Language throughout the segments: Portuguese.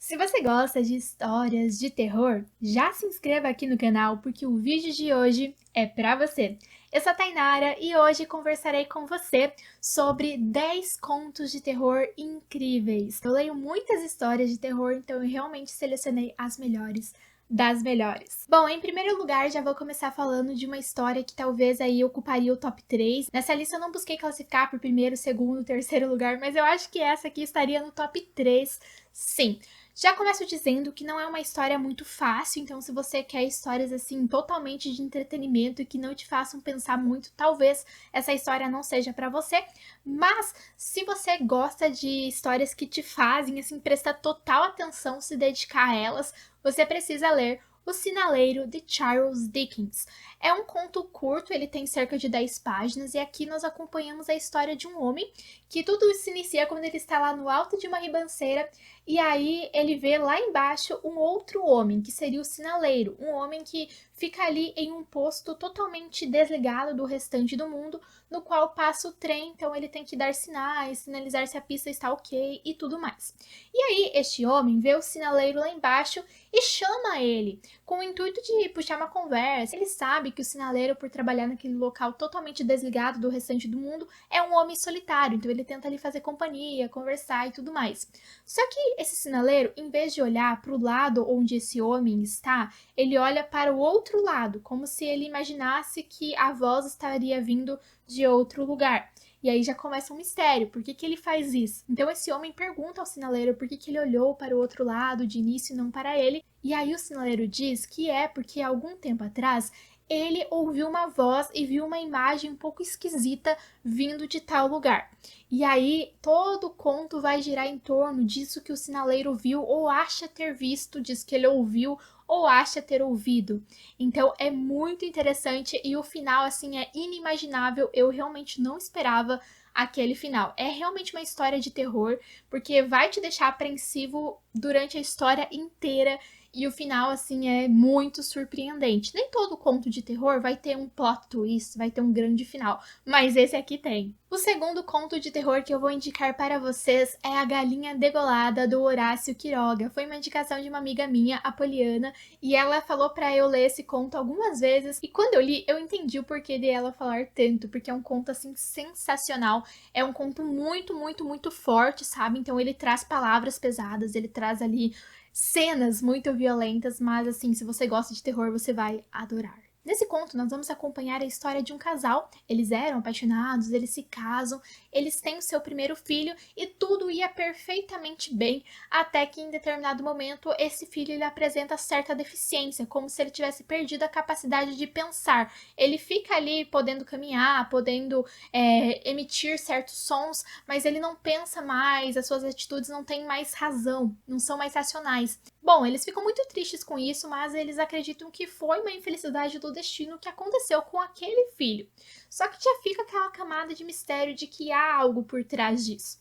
Se você gosta de histórias de terror, já se inscreva aqui no canal porque o vídeo de hoje é para você. Eu sou a Tainara e hoje conversarei com você sobre 10 contos de terror incríveis. Eu leio muitas histórias de terror, então eu realmente selecionei as melhores das melhores. Bom, em primeiro lugar, já vou começar falando de uma história que talvez aí ocuparia o top 3. Nessa lista eu não busquei classificar por primeiro, segundo, terceiro lugar, mas eu acho que essa aqui estaria no top 3, sim. Já começo dizendo que não é uma história muito fácil, então se você quer histórias assim totalmente de entretenimento e que não te façam pensar muito, talvez essa história não seja para você. Mas se você gosta de histórias que te fazem assim prestar total atenção, se dedicar a elas, você precisa ler O Sinaleiro, de Charles Dickens. É um conto curto, ele tem cerca de 10 páginas e aqui nós acompanhamos a história de um homem que tudo se inicia quando ele está lá no alto de uma ribanceira e aí ele vê lá embaixo um outro homem, que seria o sinaleiro, um homem que fica ali em um posto totalmente desligado do restante do mundo, no qual passa o trem, então ele tem que dar sinais, sinalizar se a pista está ok e tudo mais. E aí este homem vê o sinaleiro lá embaixo e chama ele, com o intuito de puxar uma conversa. Ele sabe que o sinaleiro, por trabalhar naquele local totalmente desligado do restante do mundo, é um homem solitário, então ele tenta ali fazer companhia, conversar e tudo mais. Só que esse sinaleiro, em vez de olhar para o lado onde esse homem está, ele olha para o outro lado, como se ele imaginasse que a voz estaria vindo de outro lugar. E aí já começa um mistério, por que que ele faz isso? Então esse homem pergunta ao sinaleiro por que que ele olhou para o outro lado de início e não para ele. E aí o sinaleiro diz que é porque algum tempo atrás ele ouviu uma voz e viu uma imagem um pouco esquisita vindo de tal lugar. E aí todo o conto vai girar em torno disso que o sinaleiro viu ou acha ter visto, diz que ele ouviu ou acha ter ouvido. Então é muito interessante e o final assim é inimaginável. Eu realmente não esperava aquele final. É realmente uma história de terror, porque vai te deixar apreensivo durante a história inteira. E o final, assim, é muito surpreendente. Nem todo conto de terror vai ter um plot twist, vai ter um grande final, mas esse aqui tem. O segundo conto de terror que eu vou indicar para vocês é A Galinha Degolada, do Horácio Quiroga. Foi uma indicação de uma amiga minha, a Poliana, e ela falou para eu ler esse conto algumas vezes, e quando eu li, eu entendi o porquê de ela falar tanto, porque é um conto, assim, sensacional. É um conto muito, muito, muito forte, sabe? Então ele traz palavras pesadas, ele traz ali cenas muito violentas, mas assim, se você gosta de terror, você vai adorar. Nesse conto, nós vamos acompanhar a história de um casal. Eles eram apaixonados, eles se casam, eles têm o seu primeiro filho e tudo ia perfeitamente bem, até que em determinado momento esse filho ele apresenta certa deficiência, como se ele tivesse perdido a capacidade de pensar. Ele fica ali podendo caminhar, podendo emitir certos sons, mas ele não pensa mais, as suas atitudes não têm mais razão, não são mais racionais. Bom, eles ficam muito tristes com isso, mas eles acreditam que foi uma infelicidade do destino que aconteceu com aquele filho. Só que já fica aquela camada de mistério de que há algo por trás disso.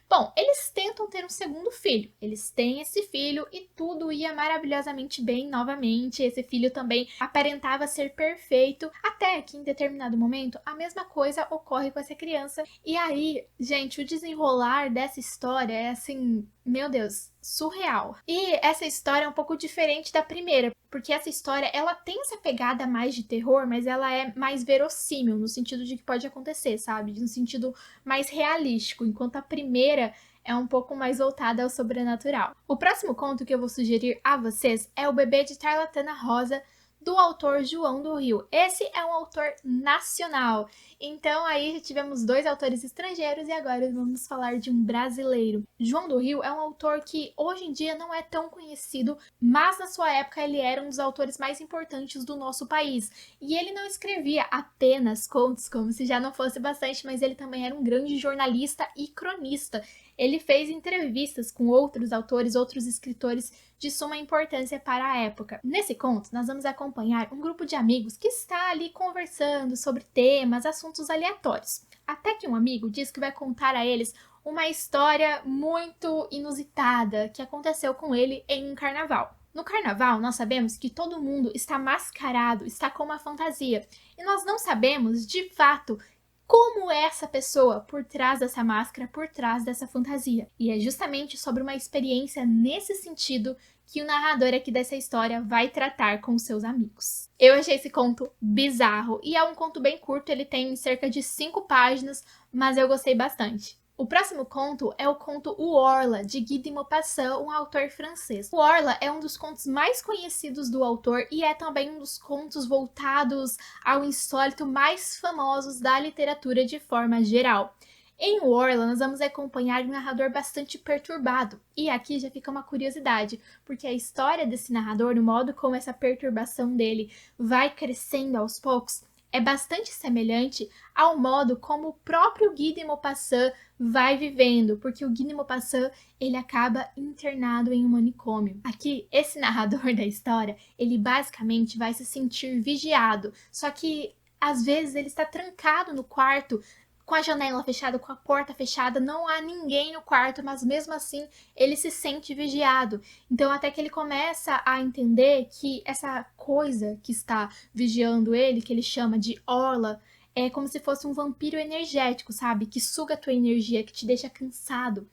Bom, eles tentam ter um segundo filho. Eles têm esse filho e tudo ia maravilhosamente bem novamente. Esse filho também aparentava ser perfeito, até que em determinado momento a mesma coisa ocorre com essa criança. E aí, gente, o desenrolar dessa história é assim, meu Deus, surreal. E essa história é um pouco diferente da primeira, porque essa história ela tem essa pegada mais de terror, mas ela é mais verossímil, no sentido de que pode acontecer, sabe? No sentido mais realístico, enquanto a primeira é um pouco mais voltada ao sobrenatural. O próximo conto que eu vou sugerir a vocês é O Bebê de Tarlatana Rosa, do autor João do Rio. Esse é um autor nacional. Então aí já tivemos dois autores estrangeiros e agora vamos falar de um brasileiro. João do Rio é um autor que hoje em dia não é tão conhecido, mas na sua época ele era um dos autores mais importantes do nosso país. E ele não escrevia apenas contos, como se já não fosse bastante, mas ele também era um grande jornalista e cronista. Ele fez entrevistas com outros autores, outros escritores de suma importância para a época. Nesse conto, nós vamos acompanhar um grupo de amigos que está ali conversando sobre temas, assuntos aleatórios. Até que um amigo diz que vai contar a eles uma história muito inusitada que aconteceu com ele em um carnaval. No carnaval, nós sabemos que todo mundo está mascarado, está com uma fantasia, e nós não sabemos, de fato, como é essa pessoa por trás dessa máscara, por trás dessa fantasia. E é justamente sobre uma experiência nesse sentido que o narrador aqui dessa história vai tratar com seus amigos. Eu achei esse conto bizarro e é um conto bem curto, ele tem cerca de 5 páginas, mas eu gostei bastante. O próximo conto é o conto O Orla, de Guy de Maupassant, um autor francês. O Orla é um dos contos mais conhecidos do autor e é também um dos contos voltados ao insólito mais famosos da literatura de forma geral. Em O Orla, nós vamos acompanhar um narrador bastante perturbado. E aqui já fica uma curiosidade, porque a história desse narrador, o modo como essa perturbação dele vai crescendo aos poucos, é bastante semelhante ao modo como o próprio Guy de Maupassant vai vivendo, porque o Guy de Maupassant, ele acaba internado em um manicômio. Aqui, esse narrador da história, ele basicamente vai se sentir vigiado, só que às vezes ele está trancado no quarto, com a janela fechada, com a porta fechada, não há ninguém no quarto, mas mesmo assim ele se sente vigiado. Então até que ele começa a entender que essa coisa que está vigiando ele, que ele chama de Orla, é como se fosse um vampiro energético, sabe? Que suga a tua energia, que te deixa cansado.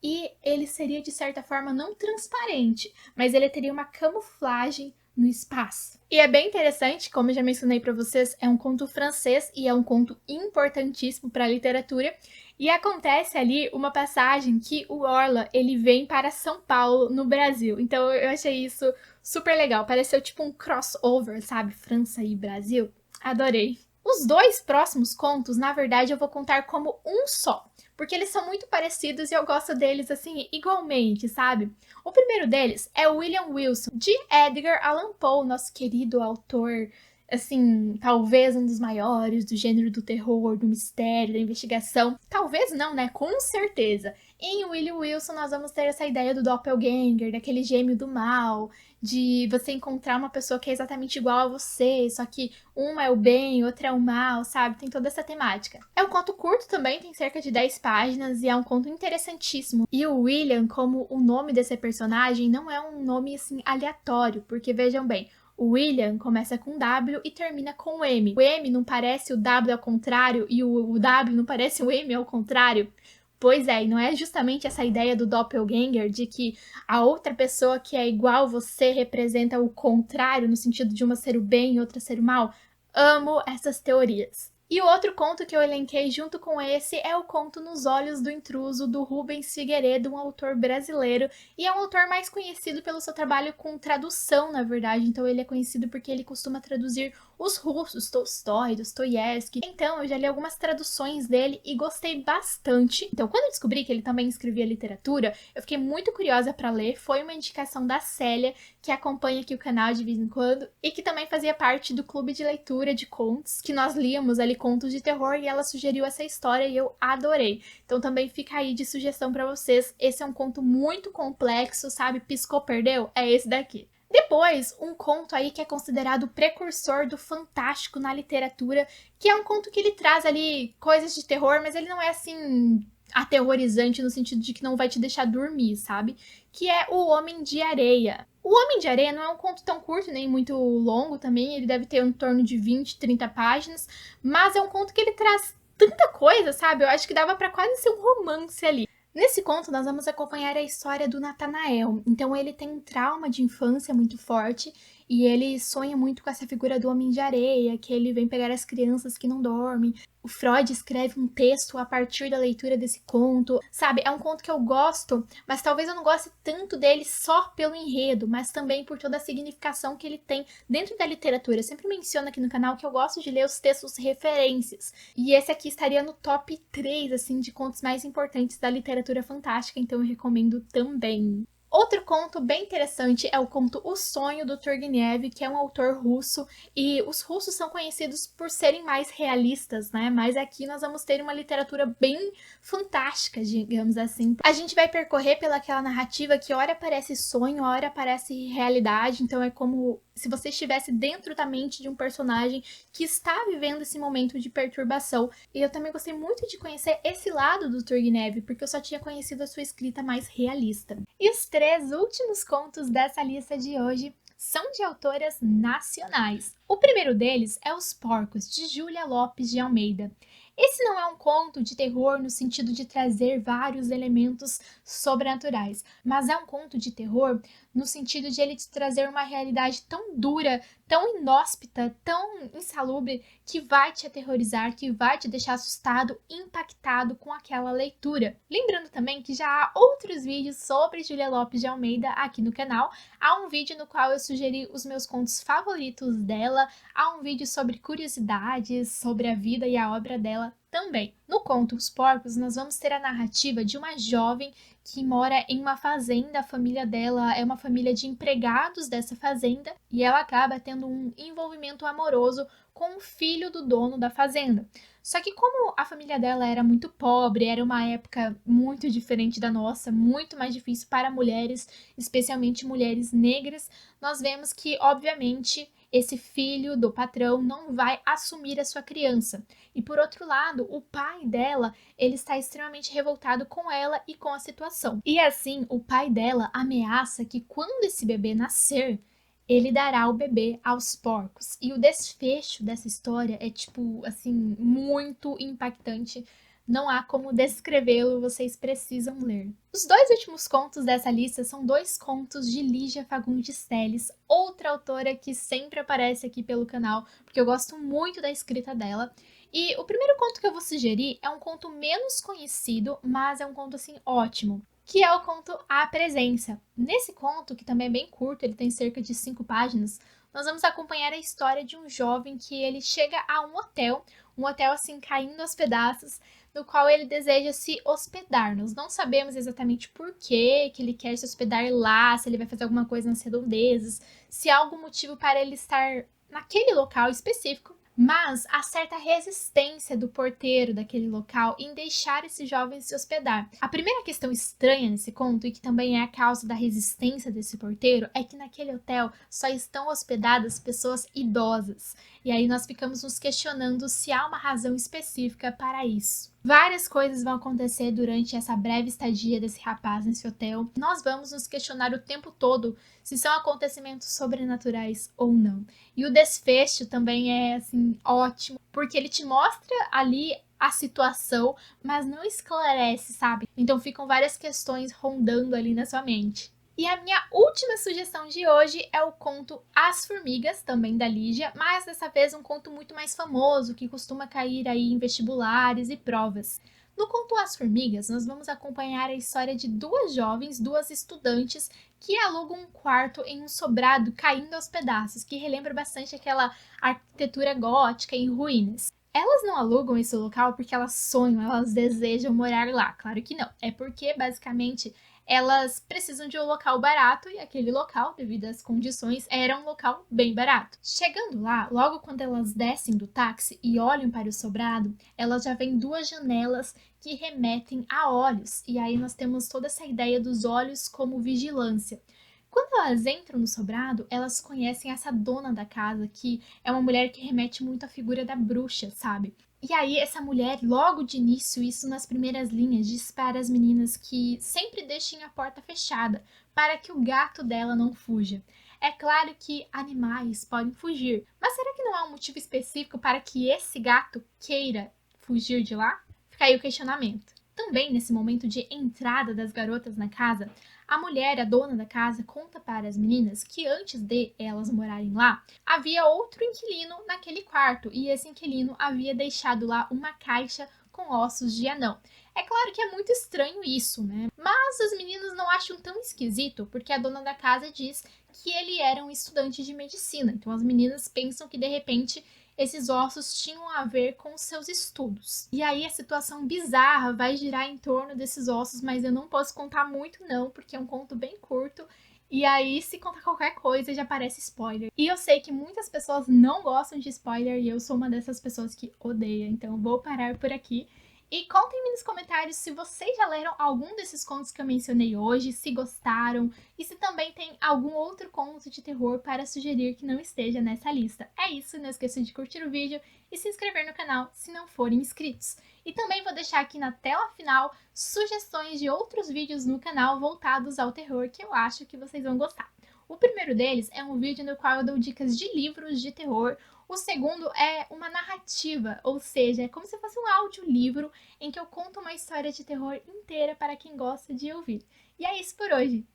E ele seria, de certa forma, não transparente, mas ele teria uma camuflagem no espaço. E é bem interessante, como eu já mencionei para vocês, é um conto francês e é um conto importantíssimo para a literatura. E acontece ali uma passagem que o Orla, ele vem para São Paulo, no Brasil. Então eu achei isso super legal, pareceu tipo um crossover, sabe? França e Brasil. Adorei. Os dois próximos contos, na verdade, eu vou contar como um só, porque eles são muito parecidos e eu gosto deles, assim, igualmente, sabe? O primeiro deles é o William Wilson, de Edgar Allan Poe, nosso querido autor, assim, talvez um dos maiores do gênero do terror, do mistério, da investigação. Talvez não, né? Com certeza. Em William Wilson nós vamos ter essa ideia do doppelganger, daquele gêmeo do mal, de você encontrar uma pessoa que é exatamente igual a você, só que uma é o bem, outra é o mal, sabe? Tem toda essa temática. É um conto curto também, tem cerca de 10 páginas e é um conto interessantíssimo. E o William, como o nome desse personagem, não é um nome assim aleatório, porque vejam bem, o William começa com W e termina com M. O M não parece o W ao contrário e o W não parece o M ao contrário? Pois é, e não é justamente essa ideia do doppelganger de que a outra pessoa que é igual você representa o contrário, no sentido de uma ser o bem e outra ser o mal? Amo essas teorias. E o outro conto que eu elenquei junto com esse é o conto Nos Olhos do Intruso, do Rubens Figueiredo, um autor brasileiro, e é um autor mais conhecido pelo seu trabalho com tradução, na verdade, então ele é conhecido porque ele costuma traduzir os russos, Tolstói, Dostoiévski. Então eu já li algumas traduções dele e gostei bastante. Então quando eu descobri que ele também escrevia literatura, eu fiquei muito curiosa para ler. Foi uma indicação da Célia, que acompanha aqui o canal de vez em quando, e que também fazia parte do clube de leitura de contos, que nós líamos ali contos de terror, e ela sugeriu essa história e eu adorei. Então também fica aí de sugestão para vocês. Esse é um conto muito complexo, sabe? Piscou, perdeu? É esse daqui. Depois, um conto aí que é considerado o precursor do fantástico na literatura, que é um conto que ele traz ali coisas de terror, mas ele não é assim aterrorizante no sentido de que não vai te deixar dormir, sabe? Que é O Homem de Areia. O Homem de Areia não é um conto tão curto, nem muito longo também, ele deve ter em torno de 20, 30 páginas, mas é um conto que ele traz tanta coisa, sabe? Eu acho que dava pra quase ser um romance ali. Nesse conto, nós vamos acompanhar a história do Natanael. Então, ele tem um trauma de infância muito forte e ele sonha muito com essa figura do Homem de Areia, que ele vem pegar as crianças que não dormem. O Freud escreve um texto a partir da leitura desse conto, sabe? É um conto que eu gosto, mas talvez eu não goste tanto dele só pelo enredo, mas também por toda a significação que ele tem dentro da literatura. Eu sempre menciono aqui no canal que eu gosto de ler os textos referências. E esse aqui estaria no top 3, assim, de contos mais importantes da literatura fantástica, então eu recomendo também. Outro conto bem interessante é o conto O Sonho, do Turgenev, que é um autor russo, e os russos são conhecidos por serem mais realistas, né? Mas aqui nós vamos ter uma literatura bem fantástica, digamos assim. A gente vai percorrer pelaquela narrativa que ora parece sonho, ora parece realidade, então é como se você estivesse dentro da mente de um personagem que está vivendo esse momento de perturbação. E eu também gostei muito de conhecer esse lado do Turgenev, porque eu só tinha conhecido a sua escrita mais realista. E os 3 últimos contos dessa lista de hoje são de autoras nacionais. O primeiro deles é Os Porcos, de Júlia Lopes de Almeida. Esse não é um conto de terror no sentido de trazer vários elementos sobrenaturais, mas é um conto de terror no sentido de ele te trazer uma realidade tão dura, tão inóspita, tão insalubre, que vai te aterrorizar, que vai te deixar assustado, impactado com aquela leitura. Lembrando também que já há outros vídeos sobre Júlia Lopes de Almeida aqui no canal. Há um vídeo no qual eu sugeri os meus contos favoritos dela, há um vídeo sobre curiosidades, sobre a vida e a obra dela também. No conto Os Porcos, nós vamos ter a narrativa de uma jovem que mora em uma fazenda. A família dela é uma família de empregados dessa fazenda e ela acaba tendo um envolvimento amoroso com o filho do dono da fazenda. Só que como a família dela era muito pobre, era uma época muito diferente da nossa, muito mais difícil para mulheres, especialmente mulheres negras, nós vemos que, obviamente, esse filho do patrão não vai assumir a sua criança. E por outro lado, o pai dela, ele está extremamente revoltado com ela e com a situação. E assim, o pai dela ameaça que quando esse bebê nascer, ele dará o bebê aos porcos. E o desfecho dessa história é, tipo, assim, muito impactante. Não há como descrevê-lo, vocês precisam ler. Os dois últimos contos dessa lista são dois contos de Lígia Fagundes Telles, outra autora que sempre aparece aqui pelo canal, porque eu gosto muito da escrita dela. E o primeiro conto que eu vou sugerir é um conto menos conhecido, mas é um conto, assim, ótimo, que é o conto A Presença. Nesse conto, que também é bem curto, ele tem cerca de 5 páginas, nós vamos acompanhar a história de um jovem que ele chega a um hotel assim caindo aos pedaços, no qual ele deseja se hospedar. Nós não sabemos exatamente por que ele quer se hospedar lá, se ele vai fazer alguma coisa nas redondezas, se há algum motivo para ele estar naquele local específico, mas há certa resistência do porteiro daquele local em deixar esse jovem se hospedar. A primeira questão estranha nesse conto, e que também é a causa da resistência desse porteiro, é que naquele hotel só estão hospedadas pessoas idosas. E aí nós ficamos nos questionando se há uma razão específica para isso. Várias coisas vão acontecer durante essa breve estadia desse rapaz nesse hotel. Nós vamos nos questionar o tempo todo se são acontecimentos sobrenaturais ou não. E o desfecho também é, assim, ótimo, porque ele te mostra ali a situação, mas não esclarece, sabe? Então ficam várias questões rondando ali na sua mente. E a minha última sugestão de hoje é o conto As Formigas, também da Lígia, mas dessa vez um conto muito mais famoso, que costuma cair aí em vestibulares e provas. No conto As Formigas, nós vamos acompanhar a história de duas jovens, duas estudantes, que alugam um quarto em um sobrado caindo aos pedaços, que relembra bastante aquela arquitetura gótica em ruínas. Elas não alugam esse local porque elas sonham, elas desejam morar lá. Claro que não. É porque, basicamente, elas precisam de um local barato e aquele local, devido às condições, era um local bem barato. Chegando lá, logo quando elas descem do táxi e olham para o sobrado, elas já veem duas janelas que remetem a olhos. E aí nós temos toda essa ideia dos olhos como vigilância. Quando elas entram no sobrado, elas conhecem essa dona da casa, que é uma mulher que remete muito à figura da bruxa, sabe? E aí, essa mulher, logo de início, isso nas primeiras linhas, diz para as meninas que sempre deixem a porta fechada, para que o gato dela não fuja. É claro que animais podem fugir, mas será que não há um motivo específico para que esse gato queira fugir de lá? Fica aí o questionamento. Também, nesse momento de entrada das garotas na casa, a mulher, a dona da casa, conta para as meninas que antes de elas morarem lá, havia outro inquilino naquele quarto e esse inquilino havia deixado lá uma caixa com ossos de anão. É claro que é muito estranho isso, né? Mas as meninas não acham tão esquisito porque a dona da casa diz que ele era um estudante de medicina. Então as meninas pensam que de repente esses ossos tinham a ver com seus estudos. E aí a situação bizarra vai girar em torno desses ossos, mas eu não posso contar muito não, porque é um conto bem curto. E aí, se contar qualquer coisa, já parece spoiler. E eu sei que muitas pessoas não gostam de spoiler e eu sou uma dessas pessoas que odeia, então vou parar por aqui. E contem-me nos comentários se vocês já leram algum desses contos que eu mencionei hoje, se gostaram e se também tem algum outro conto de terror para sugerir que não esteja nessa lista. É isso, não esqueçam de curtir o vídeo e se inscrever no canal se não forem inscritos. E também vou deixar aqui na tela final sugestões de outros vídeos no canal voltados ao terror que eu acho que vocês vão gostar. O primeiro deles é um vídeo no qual eu dou dicas de livros de terror, O segundo é uma narrativa, ou seja, é como se fosse um audiolivro em que eu conto uma história de terror inteira para quem gosta de ouvir. E é isso por hoje.